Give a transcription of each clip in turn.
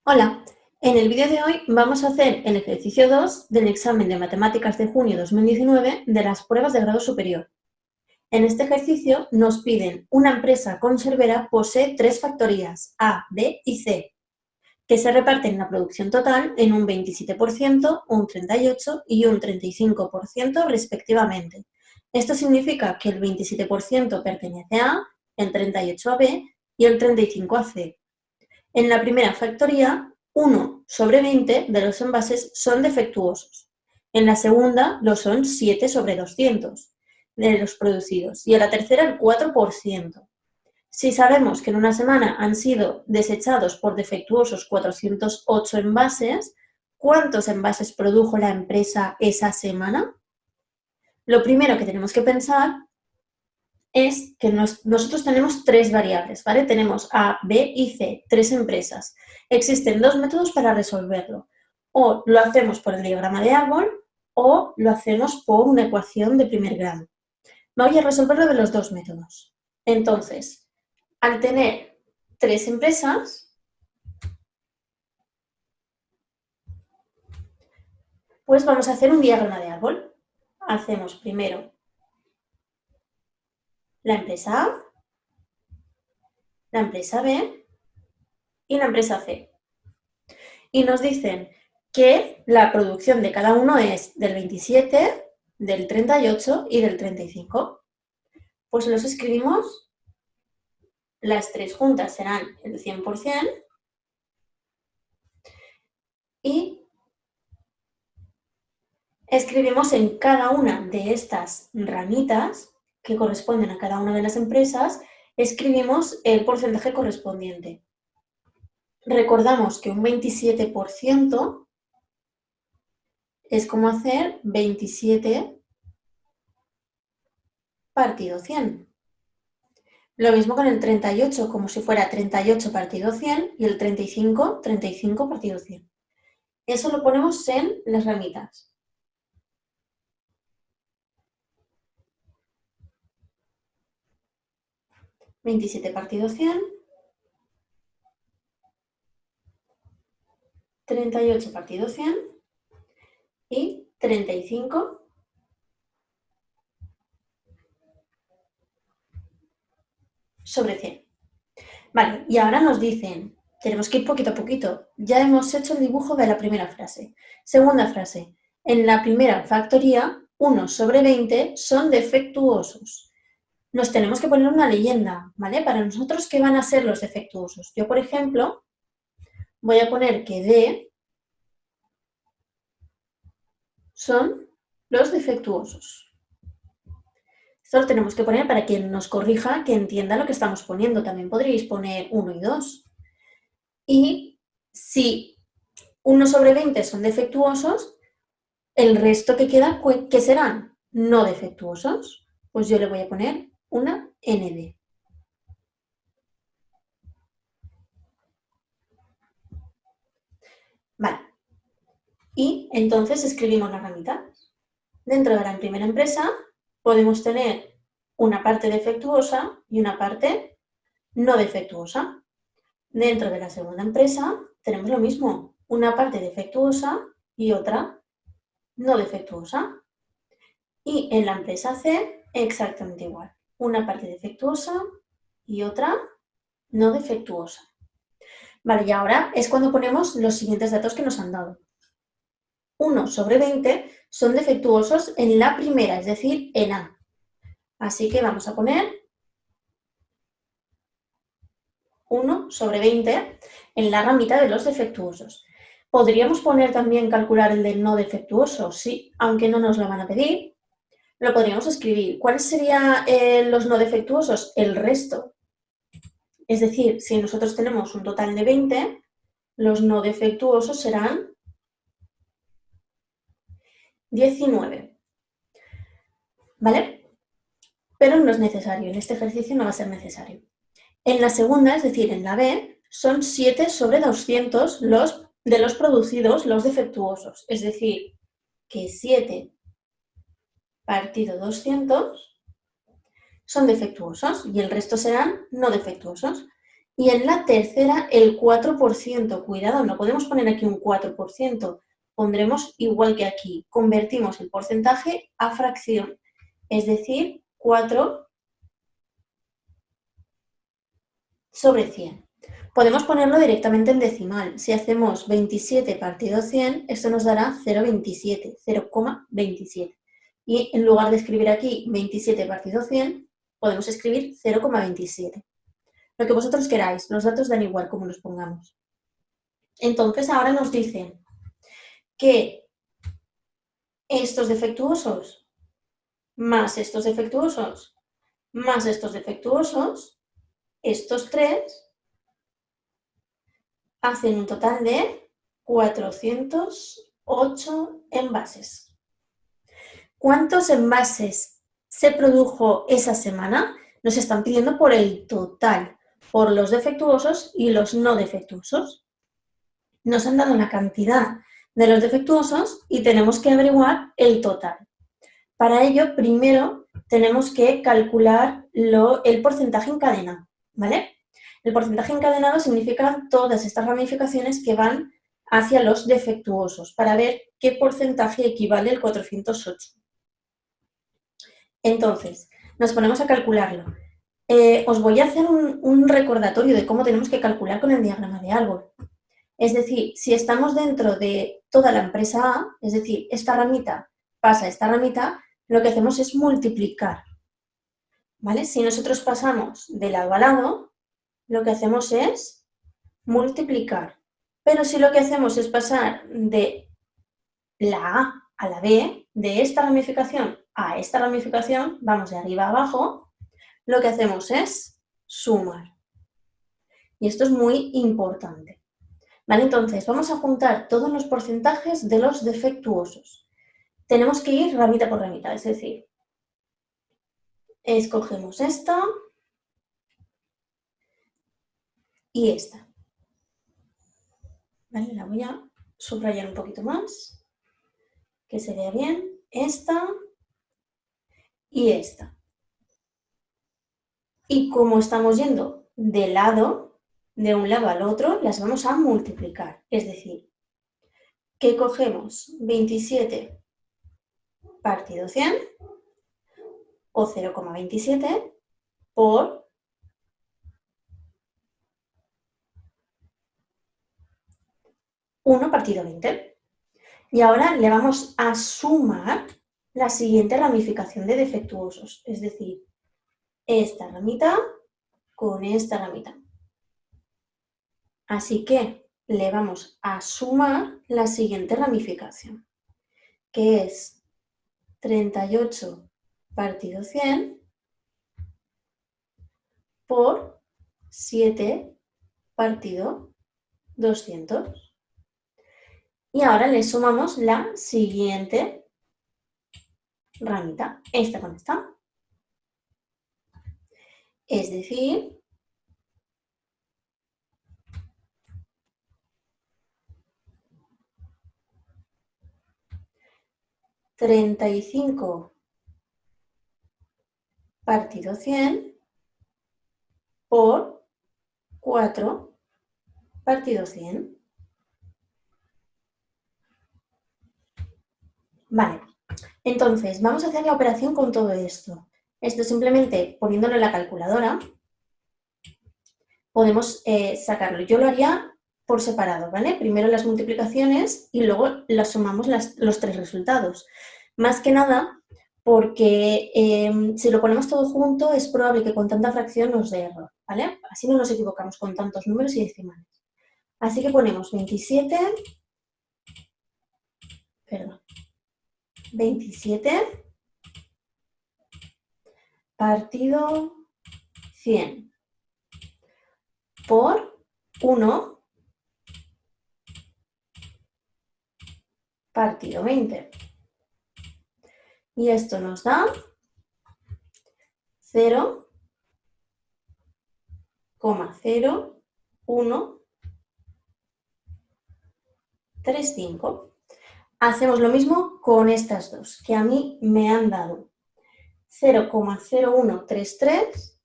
Hola, en el vídeo de hoy vamos a hacer el ejercicio 2 del examen de matemáticas de junio 2019 de las pruebas de grado superior. En este ejercicio nos piden una empresa conservera posee tres factorías A, B y C, que se reparten la producción total en un 27%, un 38% y un 35% respectivamente. Esto significa que el 27% pertenece a A, el 38% a B y el 35% a C. En la primera factoría, 1 sobre 20 de los envases son defectuosos. En la segunda lo son 7 sobre 200 de los producidos y en la tercera el 4%. Si sabemos que en una semana han sido desechados por defectuosos 408 envases, ¿cuántos envases produjo la empresa esa semana? Lo primero que tenemos que pensar es que nosotros tenemos tres variables, ¿vale? Tenemos A, B y C, tres empresas. Existen dos métodos para resolverlo. O lo hacemos por el diagrama de árbol o lo hacemos por una ecuación de primer grado. Voy a resolverlo de los dos métodos. Entonces, al tener tres empresas, pues vamos a hacer un diagrama de árbol. Hacemos primero la empresa A, la empresa B y la empresa C. Y nos dicen que la producción de cada uno es del 27, del 38 y del 35. Pues los escribimos, las tres juntas serán el 100% y escribimos en cada una de estas ramitas que corresponden a cada una de las empresas, escribimos el porcentaje correspondiente. Recordamos que un 27% es como hacer 27 partido 100. Lo mismo con el 38, como si fuera 38 partido 100 y el 35, 35 partido 100. Eso lo ponemos en las ramitas. ¿27 partido 100? 38 partido 100 y 35 sobre 100. Vale, y ahora nos dicen, tenemos que ir poquito a poquito. Ya hemos hecho el dibujo de la primera frase. Segunda frase, en la primera factoría, 1 sobre 20 son defectuosos. Nos tenemos que poner una leyenda, ¿vale? Para nosotros, ¿qué van a ser los defectuosos? Yo, por ejemplo, voy a poner que D son los defectuosos. Esto lo tenemos que poner para quien nos corrija, que entienda lo que estamos poniendo. También podríais poner 1 y 2. Y si 1 sobre 20 son defectuosos, el resto que queda, ¿qué serán? No defectuosos. Pues yo le voy a poner una ND. Vale. Y entonces escribimos la ramita. Dentro de la primera empresa podemos tener una parte defectuosa y una parte no defectuosa. Dentro de la segunda empresa tenemos lo mismo, una parte defectuosa y otra no defectuosa. Y en la empresa C exactamente igual, una parte defectuosa y otra no defectuosa. Vale, y ahora es cuando ponemos los siguientes datos que nos han dado. 1 sobre 20 son defectuosos en la primera, es decir, en A. Así que vamos a poner 1 sobre 20 en la ramita de los defectuosos. ¿Podríamos poner también calcular el del no defectuoso? Sí, aunque no nos lo van a pedir. Lo podríamos escribir. ¿Cuáles serían los no defectuosos? El resto. Es decir, si nosotros tenemos un total de 20, los no defectuosos serán 19. ¿Vale? Pero no es necesario. En este ejercicio no va a ser necesario. En la segunda, es decir, en la B, son 7 sobre 200 de los producidos, los defectuosos. Es decir, que 7 partido 200 son defectuosos y el resto serán no defectuosos. Y en la tercera, el 4%. Cuidado, no podemos poner aquí un 4%. Pondremos igual que aquí. Convertimos el porcentaje a fracción. Es decir, 4 sobre 100. Podemos ponerlo directamente en decimal. Si hacemos 27 partido 100, esto nos dará 0,27, 0,27. Y en lugar de escribir aquí 27 partido 100, podemos escribir 0,27. Lo que vosotros queráis, los datos dan igual como los pongamos. Entonces ahora nos dicen que estos defectuosos más estos defectuosos más estos defectuosos, estos tres, hacen un total de 408 envases. ¿Cuántos envases se produjo esa semana? Nos están pidiendo por el total, por los defectuosos y los no defectuosos. Nos han dado la cantidad de los defectuosos y tenemos que averiguar el total. Para ello, primero tenemos que calcular el porcentaje encadenado, ¿vale? El porcentaje encadenado significa todas estas ramificaciones que van hacia los defectuosos, para ver qué porcentaje equivale el 408. Entonces, nos ponemos a calcularlo. Os voy a hacer un recordatorio de cómo tenemos que calcular con el diagrama de árbol. Es decir, si estamos dentro de toda la empresa A, es decir, esta ramita pasa a esta ramita, lo que hacemos es multiplicar, ¿vale? Si nosotros pasamos de lado a lado, lo que hacemos es multiplicar. Pero si lo que hacemos es pasar de la A a la B, de esta ramificación a esta ramificación, vamos de arriba a abajo, lo que hacemos es sumar. Y esto es muy importante. ¿Vale? Entonces, vamos a juntar todos los porcentajes de los defectuosos. Tenemos que ir ramita por ramita, es decir, escogemos esta y esta. ¿Vale? La voy a subrayar un poquito más, que se vea bien. Esta y esta. Y como estamos yendo de un lado al otro, las vamos a multiplicar. Es decir, que cogemos 27 partido 100 o 0,27 por 1 partido 20. Y ahora le vamos a sumar la siguiente ramificación de defectuosos, es decir, esta ramita con esta ramita. Así que le vamos a sumar la siguiente ramificación, que es 38 partido 100 por 7 partido 200. Y ahora le sumamos la siguiente ramita, esta con esta. Es decir, $35 partido 100 por 4 partido 100. Vale, entonces vamos a hacer la operación con todo esto. Esto simplemente poniéndolo en la calculadora podemos sacarlo. Yo lo haría por separado, ¿vale? Primero las multiplicaciones y luego las sumamos los tres resultados. Más que nada porque si lo ponemos todo junto es probable que con tanta fracción nos dé error, ¿vale? Así no nos equivocamos con tantos números y decimales. Así que ponemos 27 partido 100 por 1 partido 20. Y esto nos da 0,0135. Hacemos lo mismo con estas dos, que a mí me han dado 0,0133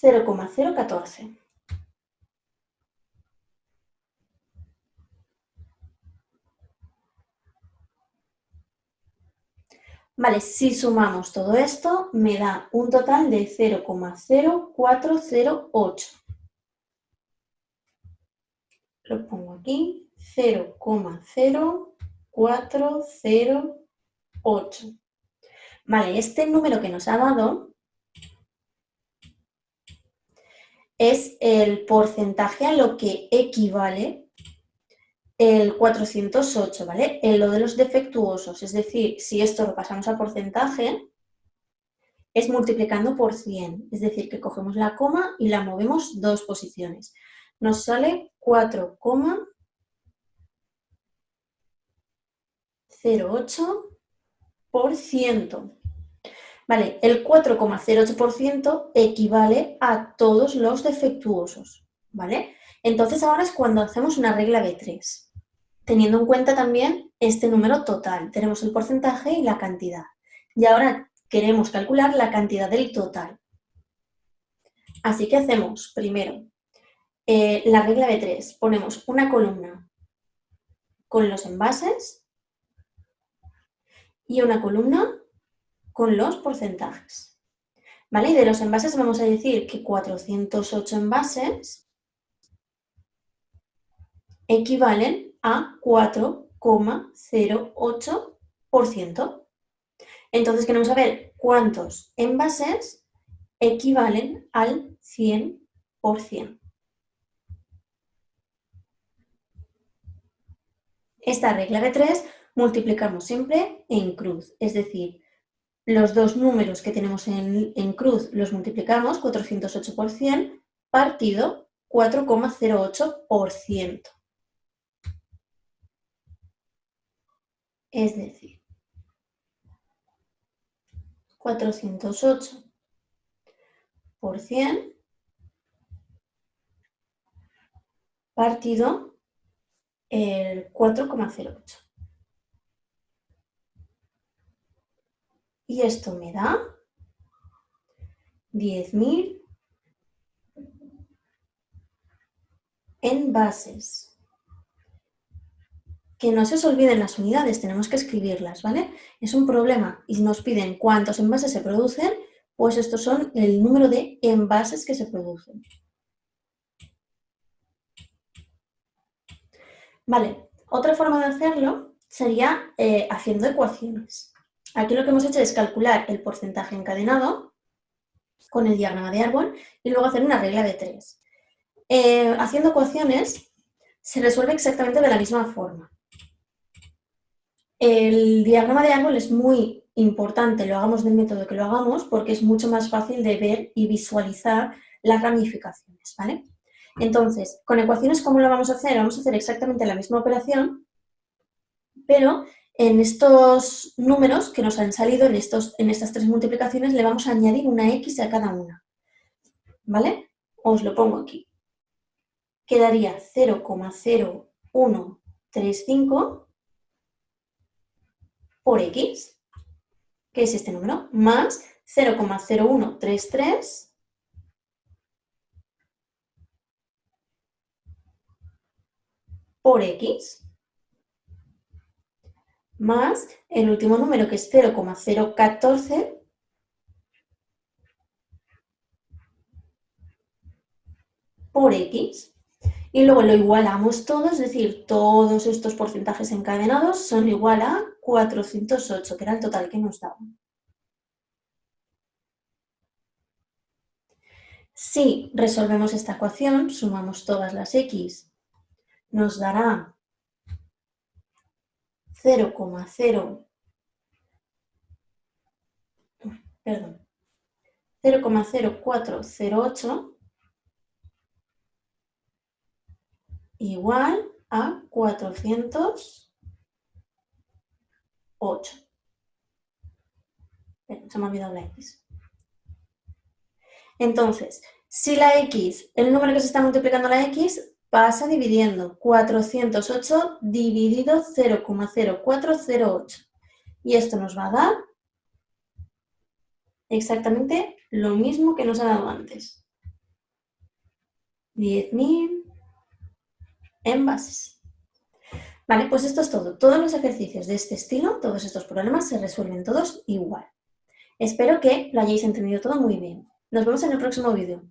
0,014. Vale, si sumamos todo esto, me da un total de 0,0408. Lo pongo aquí, 0,0408. Vale, este número que nos ha dado es el porcentaje a lo que equivale el 408, ¿vale? En lo de los defectuosos, es decir, si esto lo pasamos a porcentaje, es multiplicando por 100, es decir, que cogemos la coma y la movemos 2 posiciones. Nos sale 4,08%. Vale, el 4,08% equivale a todos los defectuosos, ¿vale? Entonces ahora es cuando hacemos una regla de 3. Teniendo en cuenta también este número total. Tenemos el porcentaje y la cantidad. Y ahora queremos calcular la cantidad del total. Así que hacemos primero la regla de 3. Ponemos una columna con los envases y una columna con los porcentajes. ¿Vale? Y de los envases vamos a decir que 408 envases equivalen a 4,08%. Entonces queremos saber cuántos envases equivalen al 100%. Esta regla de 3 multiplicamos siempre en cruz, es decir, los dos números que tenemos en cruz los multiplicamos, 408 por 100, partido 4,08%. Es decir, 408 por 100 partido el 4,08. Y esto me da 10.000 envases. Que no se os olviden las unidades, tenemos que escribirlas, ¿vale? Es un problema y nos piden cuántos envases se producen, pues estos son el número de envases que se producen. Vale, otra forma de hacerlo sería haciendo ecuaciones. Aquí lo que hemos hecho es calcular el porcentaje encadenado con el diagrama de árbol y luego hacer una regla de 3. Haciendo ecuaciones se resuelve exactamente de la misma forma. El diagrama de árbol es muy importante, lo hagamos del método que lo hagamos, porque es mucho más fácil de ver y visualizar las ramificaciones, ¿vale? Entonces, con ecuaciones, ¿cómo lo vamos a hacer? Vamos a hacer exactamente la misma operación, pero en estos números que nos han salido, en estas 3 multiplicaciones, le vamos a añadir una X a cada una, ¿vale? Os lo pongo aquí. Quedaría 0,0135 por X, que es este número, más 0,0133 por X, más el último número que es 0,014 por X. Y luego lo igualamos todo, es decir, todos estos porcentajes encadenados son igual a 408, que era el total que nos daba. Si resolvemos esta ecuación, sumamos todas las X, nos dará 0,0408 igual a 408. Se me ha olvidado la X. Entonces, si la X, el número que se está multiplicando la X, pasa dividiendo 408 dividido 0,0408. Y esto nos va a dar exactamente lo mismo que nos ha dado antes. 10.000 envases. Vale, pues esto es todo. Todos los ejercicios de este estilo, todos estos problemas se resuelven todos igual. Espero que lo hayáis entendido todo muy bien. Nos vemos en el próximo vídeo.